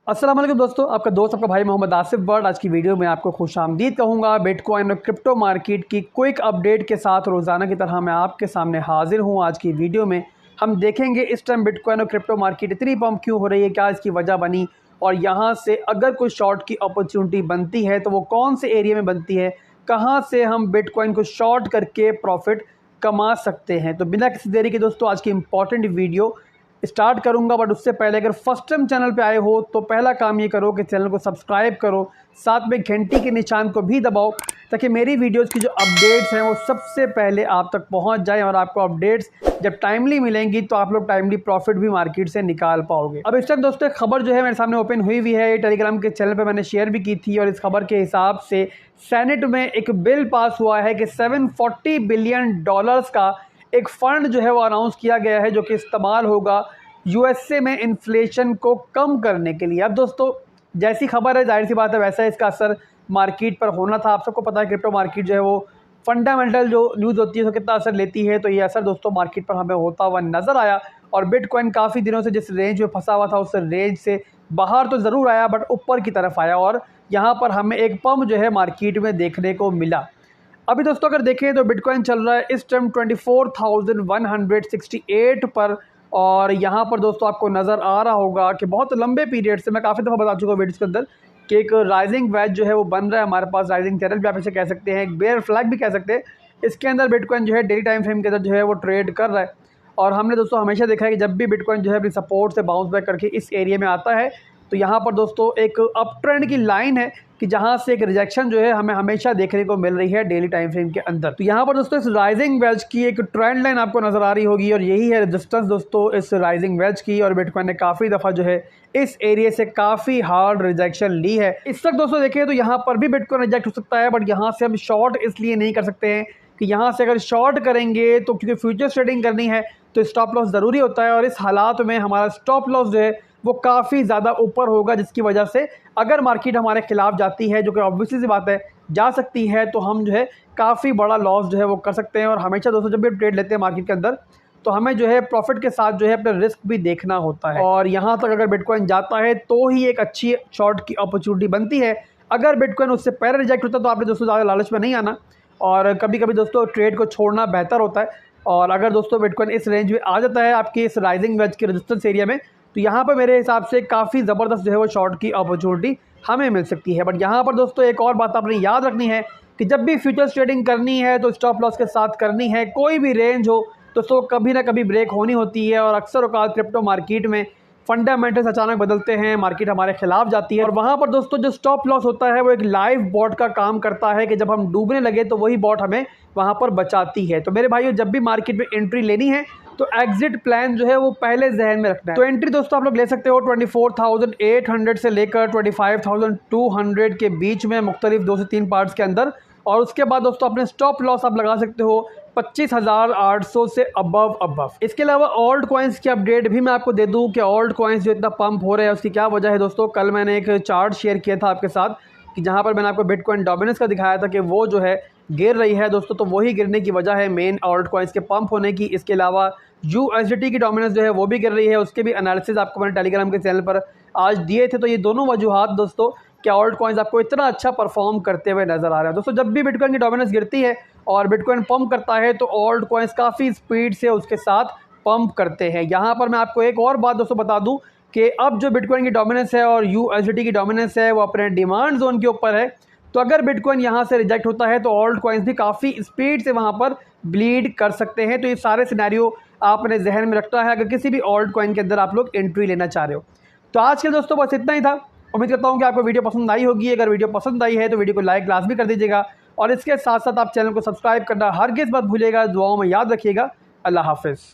अस्सलाम वालेकुम दोस्तों, आपका दोस्त आपका भाई मोहम्मद आसिफ बर्ड आज की वीडियो में आपको खुशामदीद कहूँगा। बिटकॉइन और क्रिप्टो मार्केट की क्विक अपडेट के साथ रोज़ाना की तरह मैं आपके सामने हाजिर हूँ। आज की वीडियो में हम देखेंगे इस टाइम बिटकॉइन और क्रिप्टो मार्केट इतनी पम्प क्यों हो रही है, क्या इसकी वजह बनी, और यहाँ से अगर कोई शॉर्ट की अपॉर्चुनिटी बनती है तो वो कौन से एरिया में बनती है, कहाँ से हम बिटकॉइन को शॉर्ट करके प्रॉफिट कमा सकते हैं। तो बिना किसी देरी के दोस्तों आज की इंपॉर्टेंट वीडियो स्टार्ट करूंगा। बट उससे पहले अगर फर्स्ट टाइम चैनल पे आए हो तो पहला काम ये करो कि चैनल को सब्सक्राइब करो, साथ में घंटी के निशान को भी दबाओ ताकि मेरी वीडियोस की जो अपडेट्स हैं वो सबसे पहले आप तक पहुंच जाए। और आपको अपडेट्स जब टाइमली मिलेंगी तो आप लोग टाइमली प्रॉफिट भी मार्केट से निकाल पाओगे। अब इस टाइम दोस्तों एक खबर जो है मेरे सामने ओपन हुई है, ये टेलीग्राम के चैनल पर मैंने शेयर भी की थी। और इस खबर के हिसाब से सेनेट में एक बिल पास हुआ है कि $740 बिलियन का एक फंड जो है वो अनाउंस किया गया है जो कि इस्तेमाल होगा यूएसए में इन्फ्लेशन को कम करने के लिए। अब दोस्तों जैसी खबर है जाहिर सी बात है वैसा इसका असर मार्केट पर होना था। आप सबको पता है क्रिप्टो मार्केट जो है वो फंडामेंटल जो न्यूज़ होती है तो कितना असर लेती है, तो ये असर दोस्तों मार्केट पर हमें होता हुआ नज़र आया। और बिटकॉइन काफ़ी दिनों से जिस रेंज में फंसा हुआ था उस रेंज से बाहर तो ज़रूर आया बट ऊपर की तरफ आया और यहाँ पर हमें एक पम्प जो है मार्केट में देखने को मिला। अभी दोस्तों अगर देखें तो बिटकॉइन चल रहा है इस टाइम 24,168 पर। और यहाँ पर दोस्तों आपको नज़र आ रहा होगा कि बहुत लंबे पीरियड से मैं काफ़ी दफ़ा बता चुका हूँ वीडियोस के अंदर कि एक राइजिंग वेज जो है वो बन रहा है हमारे पास, राइजिंग चैनल भी आप इसे कह सकते हैं, एक बेयर फ्लैग भी कह सकते हैं। इसके अंदर बिटकॉइन जो है डेली टाइम फ्रेम के अंदर जो है वो ट्रेड कर रहा है। और हमने दोस्तों हमेशा देखा है कि जब भी बिटकॉइन जो है अपनी सपोर्ट से बाउंस बैक करके इस एरिया में आता है तो यहाँ पर दोस्तों एक अप ट्रेंड की लाइन है कि जहाँ से एक रिजेक्शन जो है हमें हमेशा देखने को मिल रही है डेली टाइम फ्रेम के अंदर। तो यहाँ पर दोस्तों इस राइजिंग वेज की एक ट्रेंड लाइन आपको नजर आ रही होगी और यही है रेजिस्टेंस दोस्तों इस राइजिंग वेज की। और बिटकॉइन ने काफ़ी दफ़ा जो है इस एरिया से काफ़ी हार्ड रिजेक्शन ली है। इस वक्त दोस्तों देखें तो यहाँ पर भी बिटकॉइन रिजेक्ट हो सकता है बट यहाँ से हम शॉर्ट इसलिए नहीं कर सकते हैं कि यहाँ से अगर शॉर्ट करेंगे तो क्योंकि फ्यूचर्स ट्रेडिंग करनी है तो स्टॉप लॉस ज़रूरी होता है। और इस हालात में हमारा स्टॉप लॉस जो है वो काफ़ी ज़्यादा ऊपर होगा, जिसकी वजह से अगर मार्केट हमारे खिलाफ जाती है, जो कि ऑब्वियसली सी बात है जा सकती है, तो हम जो है काफ़ी बड़ा लॉस जो है वो कर सकते हैं। और हमेशा दोस्तों जब भी ट्रेड लेते हैं मार्केट के अंदर तो हमें जो है प्रॉफिट के साथ जो है अपना रिस्क भी देखना होता है। और यहाँ तक अगर बिटकॉइन जाता है तो ही एक अच्छी शॉर्ट की अपॉर्चुनिटी बनती है। अगर बिटकॉइन उससे पहले रिजेक्ट होता है तो आपने दोस्तों ज़्यादा लालच में नहीं आना और कभी कभी दोस्तों ट्रेड को छोड़ना बेहतर होता है। और अगर दोस्तों बिटकॉइन इस रेंज में आ जाता है आपकी इस राइजिंग वेज के रेजिस्टेंस एरिया में तो यहाँ पर मेरे हिसाब से काफ़ी ज़बरदस्त जो है वो शॉर्ट की अपॉर्चुनिटी हमें मिल सकती है। बट यहाँ पर दोस्तों एक और बात आपने याद रखनी है कि जब भी फ्यूचर्स ट्रेडिंग करनी है तो स्टॉप लॉस के साथ करनी है। कोई भी रेंज हो दोस्तों कभी ना कभी ब्रेक होनी होती है और अक्सर औकात क्रिप्टो मार्केट में फंडामेंटल्स अचानक बदलते हैं, मार्केट हमारे खिलाफ जाती है। और वहाँ पर दोस्तों जो स्टॉप लॉस होता है वो एक लाइव बॉट का काम करता है कि जब हम डूबने लगे तो वही बॉट हमें वहाँ पर बचाती है। तो मेरे भाइयों जब भी मार्केट में एंट्री लेनी है तो एग्जिट प्लान जो है वो पहले जहन में रखना है। तो एंट्री दोस्तों आप लोग ले सकते हो 24,800 से लेकर 25,200 के बीच में मुख्तलिफ 2 से 3 पार्ट्स के अंदर। और उसके बाद दोस्तों अपने स्टॉप लॉस आप लगा सकते हो 25,800 से अबव। इसके अलावा ऑल्ट कॉइन्स की अपडेट भी मैं आपको दे दूं कि ऑल्ट कॉइन्स जो इतना पंप हो रहे हैं उसकी क्या वजह है दोस्तों। कल मैंने एक चार्ट शेयर किया था आपके साथ कि जहां पर मैंने आपको बिटकॉइन डोमिनेंस का दिखाया था कि वो जो है गिर रही है दोस्तों, तो वही गिरने की वजह है मेन ऑल्ट कॉइन्स के पंप होने की। इसके अलावा USDT की डोमिनेंस जो है वो भी गिर रही है, उसके भी एनालिसिस आपको मैंने टेलीग्राम के चैनल पर आज दिए थे। तो ये दोनों वजूहात दोस्तों कि ऑल्ट कॉइन्स आपको इतना अच्छा परफॉर्म करते हुए नजर आ रहा है। दोस्तों जब भी बिटकॉइन की डोमिनेंस गिरती है और बिटकॉइन पंप करता है तो ऑल्ट कॉइन्स काफ़ी स्पीड से उसके साथ पंप करते हैं। यहाँ पर मैं आपको एक और बात दोस्तों बता दूं कि अब जो बिटकॉइन की डोमिनेंस है और USDT की डोमिनेंस है वो अपने डिमांड जोन के ऊपर है। तो अगर बिटकॉइन यहाँ से रिजेक्ट होता है तो ऑल्ट कॉइन्स भी काफ़ी स्पीड से वहाँ पर ब्लीड कर सकते हैं। तो ये सारे सिनेरियो आपने जहन में रखना है अगर किसी भी ऑल्ट कॉइन के अंदर आप लोग एंट्री लेना चाह रहे हो। तो आज के दोस्तों बस इतना ही था। उम्मीद करता हूँ कि आपको वीडियो पसंद आई होगी। अगर वीडियो पसंद आई है तो वीडियो को लाइक लाजमी कर दीजिएगा और इसके साथ साथ आप चैनल को सब्सक्राइब करना हरगिज़ मत भूलिएगा। दुआओं में याद रखिएगा। अल्लाह हाफिज़।